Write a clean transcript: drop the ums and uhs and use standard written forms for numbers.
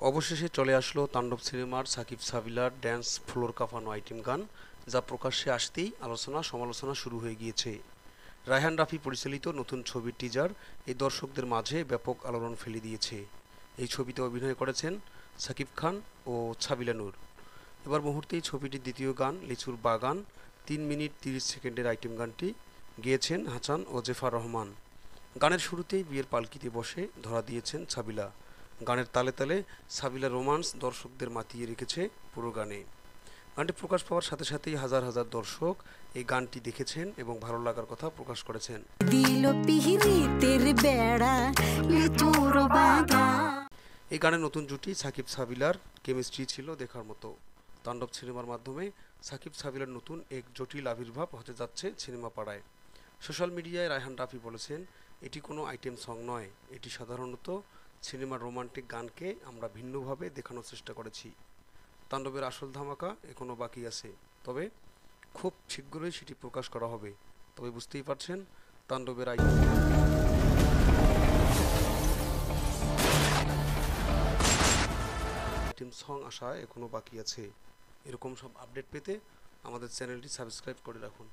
অবশেষে চলে আসলো তাণ্ডব সিনেমার সাকিব সাবিলার ড্যান্স ফ্লোর কাঁপানো আইটেম গান, যা প্রকাশ্যে আসতেই আলোচনা সমালোচনা শুরু হয়ে গিয়েছে। রায়হান রাফি পরিচালিত নতুন ছবির টিজার এই দর্শকদের মাঝে ব্যাপক আলোড়ন ফেলে দিয়েছে। এই ছবিতে অভিনয় করেছেন সাকিব খান ও সাবিলা নূর। এবার মুহূর্তেই ছবিটির দ্বিতীয় গান লিচুর বাগান 3 মিনিট 30 সেকেন্ডের আইটেম গানটি গেয়েছেন হাসান ও জেফার রহমান। গানের শুরুতেই বিয়ের পালকিতে বসে ধরা দিয়েছেন সাবিলা। গানের তালে তালে সাবিলা রোমান্স দর্শকদের মাতিয়ে রেখেছে পুরো গানে। গানটি প্রকাশ পাওয়ার সাথে সাথেই হাজার হাজার দর্শক এই গানটি দেখেছেন এবং ভালো লাগার কথা প্রকাশ করেছেন। এই গানের নতুন জুটি সাকিব সাবিলার কেমিস্ট্রি ছিল দেখার মতো। তাণ্ডব সিনেমার মাধ্যমে সাকিব সাবিলার নতুন এক জটিল আবির্ভাব হতে যাচ্ছে সিনেমা পাড়ায়। সোশ্যাল মিডিয়ায় রায়হান রাফি বলেছেন, এটি কোনো আইটেম সং নয়, এটি সাধারণত সিনেমার রোমান্টিক গানকে আমরা ভিন্নভাবে দেখানোর চেষ্টা করেছি। তাণ্ডবের আসল ধামাকা এখনও বাকি আছে, তবে খুব শীঘ্রই সেটি প্রকাশ করা হবে। তবে বুঝতেই পারছেন তাণ্ডবের আইটেম সং আসা এখনও বাকি আছে। এরকম সব আপডেট পেতে আমাদের চ্যানেলটি সাবস্ক্রাইব করে রাখুন।